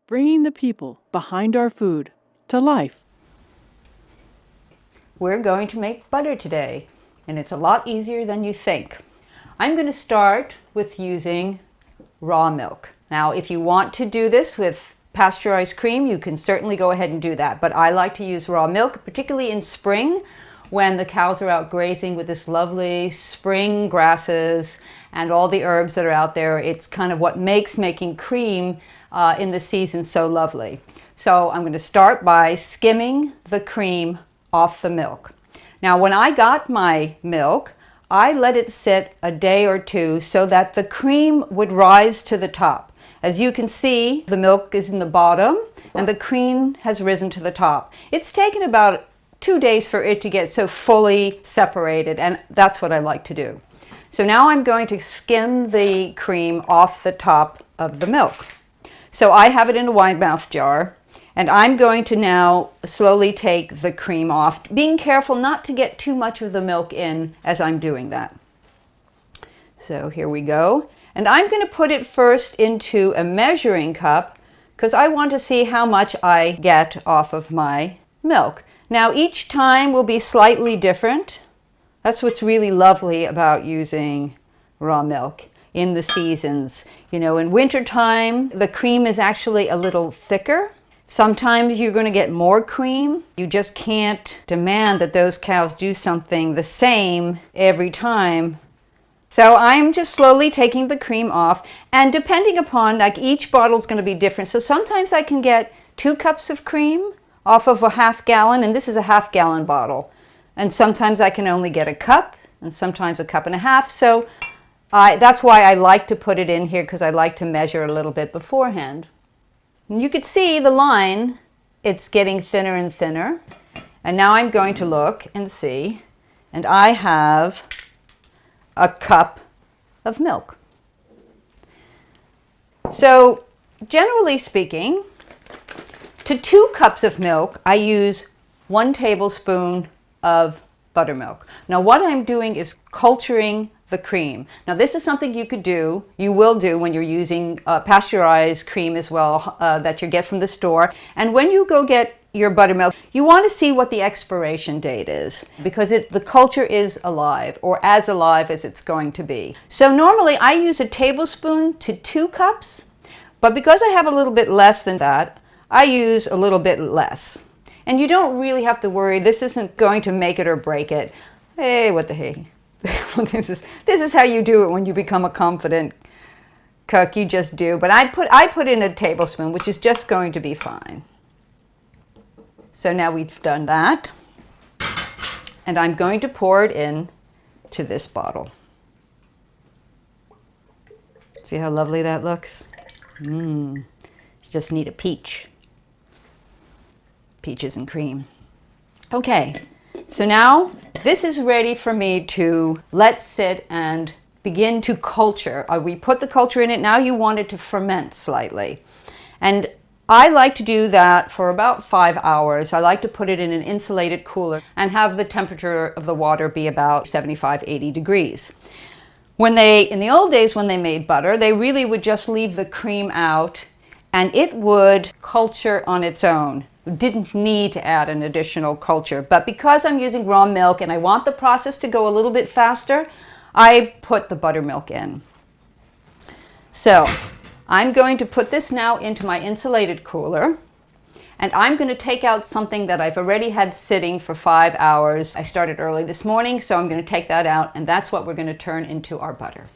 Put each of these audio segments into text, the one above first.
bringing the people behind our food to life. We're going to make butter today, and it's a lot easier than you think. I'm going to start with using raw milk. Now, if you want to do this with pasteurized cream, you can certainly go ahead and do that, but I like to use raw milk, particularly in spring when the cows are out grazing with this lovely spring grasses and all the herbs that are out there. It's kind of what makes making cream in the season so lovely. So I'm going to start by skimming the cream off the milk. Now, when I got my milk, I let it sit a day or two so that the cream would rise to the top. As you can see, the milk is in the bottom and the cream has risen to the top. It's taken about 2 days for it to get so fully separated, and that's what I like to do. So now I'm going to skim the cream off the top of the milk. So I have it in a wide mouth jar, and I'm going to now slowly take the cream off, being careful not to get too much of the milk in as I'm doing that. So here we go. And I'm going to put it first into a measuring cup because I want to see how much I get off of my milk. Now each time will be slightly different. That's what's really lovely about using raw milk in the seasons. You know, in wintertime, the cream is actually a little thicker. Sometimes you're going to get more cream. You just can't demand that those cows do something the same every time. So I'm just slowly taking the cream off, and depending upon, like, each bottle is going to be different. So sometimes I can get 2 cups of cream off of a half gallon, and this is a half-gallon bottle. And sometimes I can only get a cup, and sometimes a cup and a half. So that's why I like to put it in here, because I like to measure a little bit beforehand. And you can see the line, it's getting thinner and thinner. And now I'm going to look and see, and I have a cup of milk. So generally speaking, to 2 cups of milk, I use 1 tablespoon of buttermilk. Now what I'm doing is culturing the cream. Now this is something you could do, you will do when you're using pasteurized cream as well that you get from the store. And when you go get your buttermilk, you want to see what the expiration date is, because the culture is alive, or as alive as it's going to be. So normally I use a tablespoon to 2 cups, but because I have a little bit less than that, I use a little bit less. And you don't really have to worry, this isn't going to make it or break it. Hey, what the hey. This is how you do it when you become a confident cook, you just do. But I put in a tablespoon, which is just going to be fine. So now we've done that, and I'm going to pour it in to this bottle. See how lovely that looks? You just need a peach. Peaches and cream. Okay, so now this is ready for me to let sit and begin to culture. We put the culture in it, now you want it to ferment slightly. And I like to do that for about 5 hours. I like to put it in an insulated cooler and have the temperature of the water be about 75-80 degrees. In the old days when they made butter, they really would just leave the cream out and it would culture on its own. Didn't need to add an additional culture. But because I'm using raw milk and I want the process to go a little bit faster, I put the buttermilk in. So I'm going to put this now into my insulated cooler, and I'm going to take out something that I've already had sitting for 5 hours. I started early this morning, so I'm going to take that out, and that's what we're going to turn into our butter.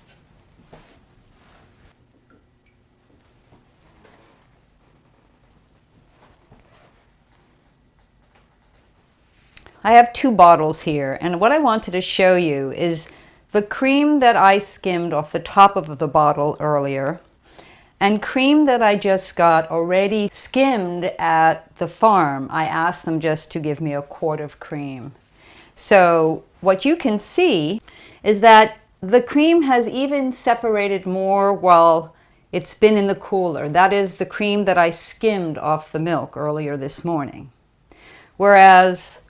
I have 2 bottles here, and what I wanted to show you is the cream that I skimmed off the top of the bottle earlier, and cream that I just got already skimmed at the farm. I asked them just to give me a quart of cream. So what you can see is that the cream has even separated more while it's been in the cooler. That is the cream that I skimmed off the milk earlier this morning. Whereas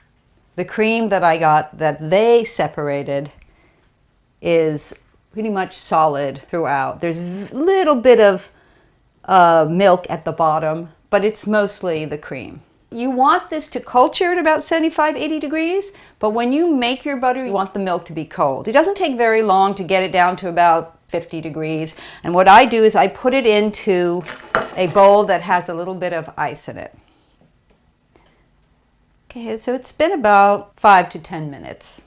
the cream that I got that they separated is pretty much solid throughout. There's a little bit of milk at the bottom, but it's mostly the cream. You want this to culture at about 75, 80 degrees, but when you make your butter, you want the milk to be cold. It doesn't take very long to get it down to about 50 degrees. And what I do is I put it into a bowl that has a little bit of ice in it. Okay, so it's been about 5 to 10 minutes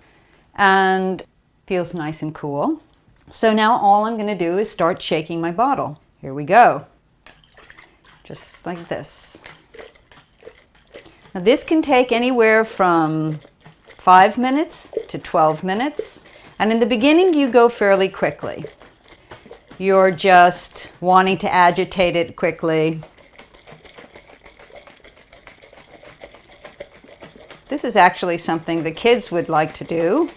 and feels nice and cool. So now all I'm going to do is start shaking my bottle. Here we go. Just like this. Now this can take anywhere from 5 minutes to 12 minutes. And in the beginning you go fairly quickly. You're just wanting to agitate it quickly. This is actually something the kids would like to do.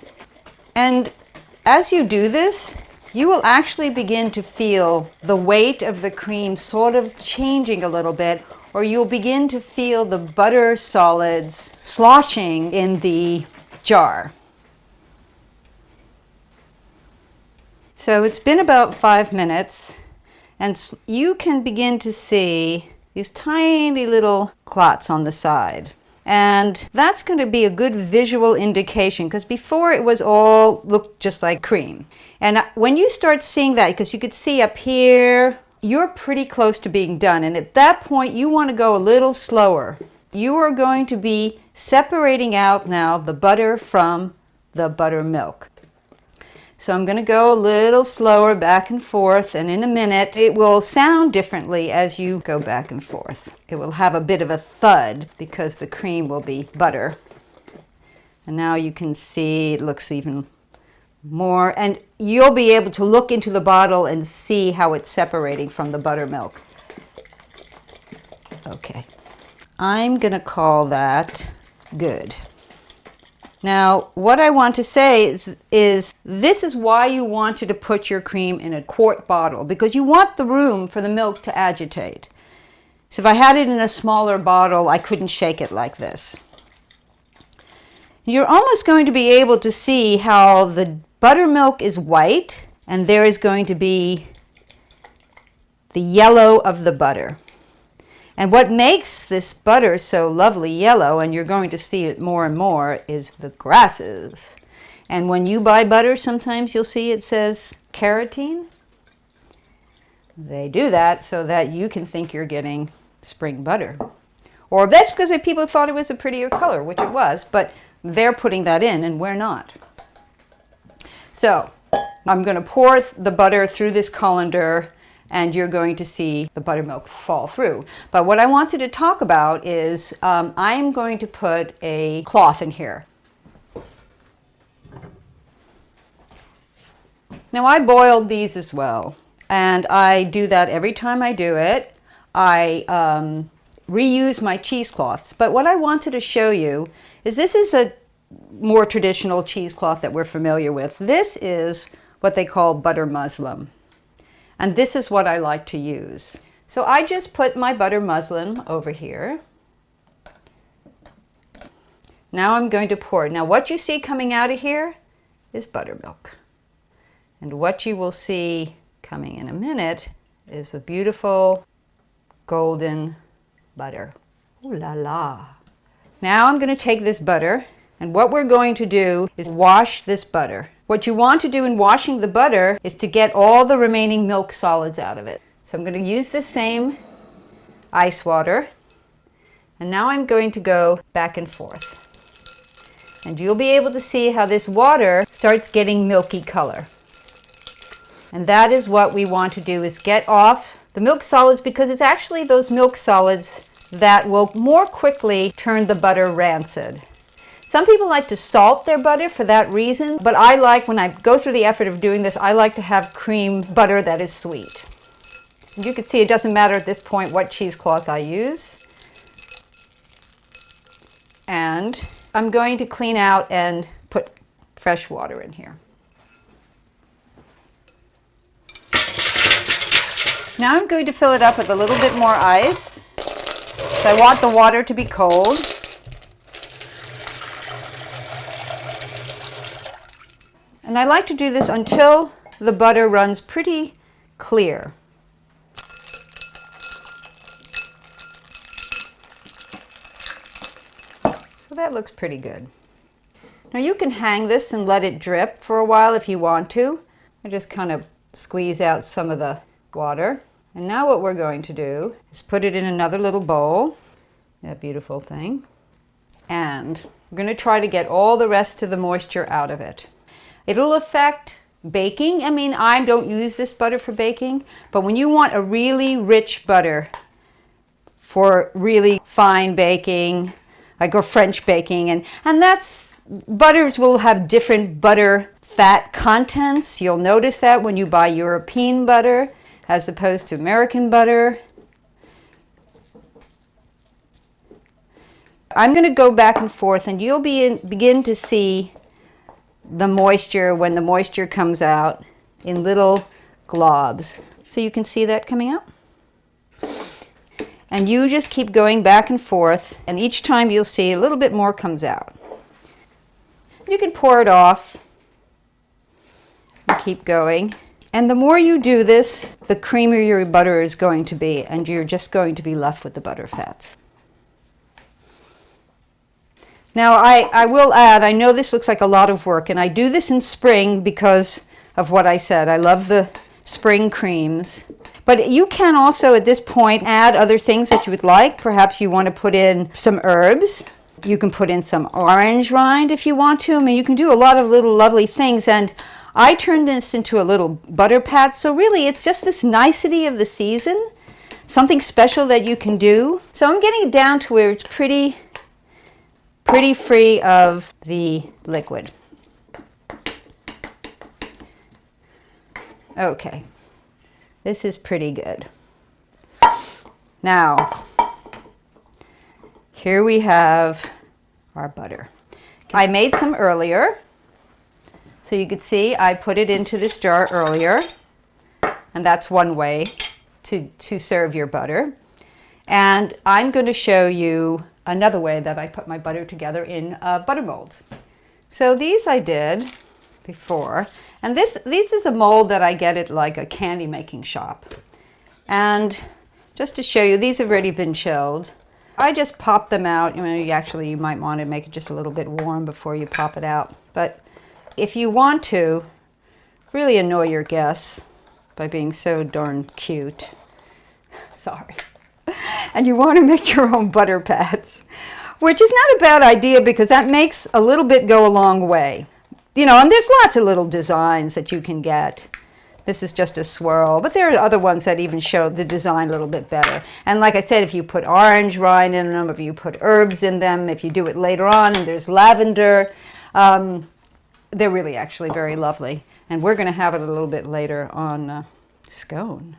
And as you do this, you will actually begin to feel the weight of the cream sort of changing a little bit, or you'll begin to feel the butter solids sloshing in the jar. So it's been about 5 minutes, and you can begin to see these tiny little clots on the side. And that's going to be a good visual indication, because before it was all looked just like cream. And when you start seeing that, because you could see up here, you're pretty close to being done. And at that point, you want to go a little slower. You are going to be separating out now the butter from the buttermilk. So I'm going to go a little slower back and forth, and in a minute it will sound differently as you go back and forth. It will have a bit of a thud because the cream will be butter. And now you can see it looks even more, and you'll be able to look into the bottle and see how it's separating from the buttermilk. Okay, I'm going to call that good. Now, what I want to say is this is why you wanted to put your cream in a quart bottle, because you want the room for the milk to agitate. So if I had it in a smaller bottle, I couldn't shake it like this. You're almost going to be able to see how the buttermilk is white, and there is going to be the yellow of the butter. And what makes this butter so lovely yellow, and you're going to see it more and more, is the grasses. And when you buy butter, sometimes you'll see it says carotene. They do that so that you can think you're getting spring butter. Or that's because people thought it was a prettier color, which it was, but they're putting that in and we're not. So I'm going to pour the butter through this colander, and you're going to see the buttermilk fall through. But what I wanted to talk about is I'm going to put a cloth in here. Now I boiled these as well, and I do that every time I do it. I reuse my cheesecloths. But what I wanted to show you is this is a more traditional cheesecloth that we're familiar with. This is what they call butter muslin. And this is what I like to use. So I just put my butter muslin over here. Now I'm going to pour it. Now what you see coming out of here is buttermilk. And what you will see coming in a minute is a beautiful golden butter. Ooh la la. Now I'm going to take this butter, and what we're going to do is wash this butter. What you want to do in washing the butter is to get all the remaining milk solids out of it. So I'm going to use the same ice water, and now I'm going to go back and forth. And you'll be able to see how this water starts getting milky color. And that is what we want to do, is get off the milk solids, because it's actually those milk solids that will more quickly turn the butter rancid. Some people like to salt their butter for that reason, but I like, when I go through the effort of doing this, I like to have cream butter that is sweet. You can see it doesn't matter at this point what cheesecloth I use. And I'm going to clean out and put fresh water in here. Now I'm going to fill it up with a little bit more ice. So I want the water to be cold. And I like to do this until the butter runs pretty clear. So that looks pretty good. Now you can hang this and let it drip for a while if you want to. I just kind of squeeze out some of the water. And now what we're going to do is put it in another little bowl. That beautiful thing. And we're going to try to get all the rest of the moisture out of it. It'll affect baking. I mean, I don't use this butter for baking, but when you want a really rich butter for really fine baking, like or French baking, and that's, butters will have different butter fat contents. You'll notice that when you buy European butter as opposed to American butter. I'm going to go back and forth, and you'll begin to see the moisture when the moisture comes out in little globs. So you can see that coming out. And you just keep going back and forth, and each time you'll see a little bit more comes out. You can pour it off and keep going. And the more you do this, the creamier your butter is going to be, and you're just going to be left with the butter fats. Now, I will add, I know this looks like a lot of work, and I do this in spring because of what I said. I love the spring creams. But you can also, at this point, add other things that you would like. Perhaps you want to put in some herbs. You can put in some orange rind if you want to. I mean, you can do a lot of little lovely things. And I turned this into a little butter pat. So really, it's just this nicety of the season, something special that you can do. So I'm getting it down to where it's pretty free of the liquid. Okay, this is pretty good. Now, here we have our butter. I made some earlier, so you could see I put it into this jar earlier, and that's one way to serve your butter. And I'm going to show you another way that I put my butter together in butter molds. So these I did before, and this is a mold that I get at like a candy making shop. And just to show you, these have already been chilled. I just pop them out. Actually, you might want to make it just a little bit warm before you pop it out. But if you want to really annoy your guests by being so darn cute, sorry, and you want to make your own butter pats, which is not a bad idea because that makes a little bit go a long way. And there's lots of little designs that you can get. This is just a swirl, but there are other ones that even show the design a little bit better. And like I said, if you put orange rind in them, if you put herbs in them, if you do it later on, and there's lavender, they're really actually very lovely. And we're going to have it a little bit later on scone.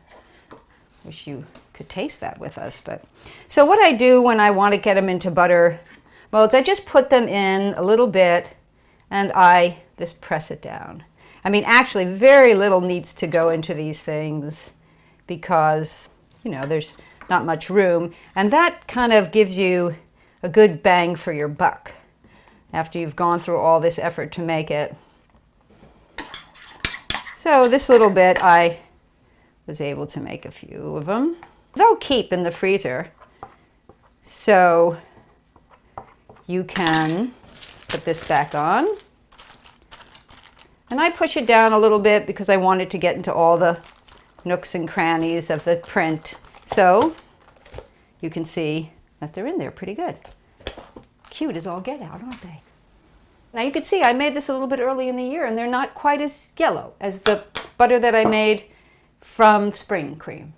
Wish you could taste that with us. But so what I do when I want to get them into butter molds, I just put them in a little bit, and I just press it down. I mean, actually, very little needs to go into these things because, there's not much room. And that kind of gives you a good bang for your buck after you've gone through all this effort to make it. So this little bit, I was able to make a few of them. They'll keep in the freezer. So you can put this back on. And I push it down a little bit because I want it to get into all the nooks and crannies of the print. So you can see that they're in there pretty good. Cute as all get out, aren't they? Now you can see I made this a little bit early in the year, and they're not quite as yellow as the butter that I made from spring cream.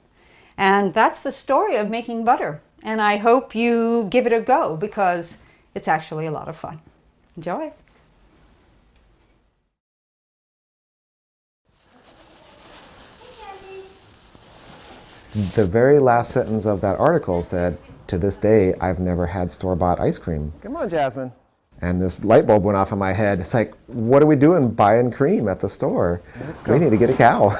And that's the story of making butter. And I hope you give it a go because it's actually a lot of fun. Enjoy. The very last sentence of that article said, "To this day, I've never had store-bought ice cream." Come on, Jasmine. And this light bulb went off in my head. It's like, what are we doing buying cream at the store? Let's go. We need to get a cow.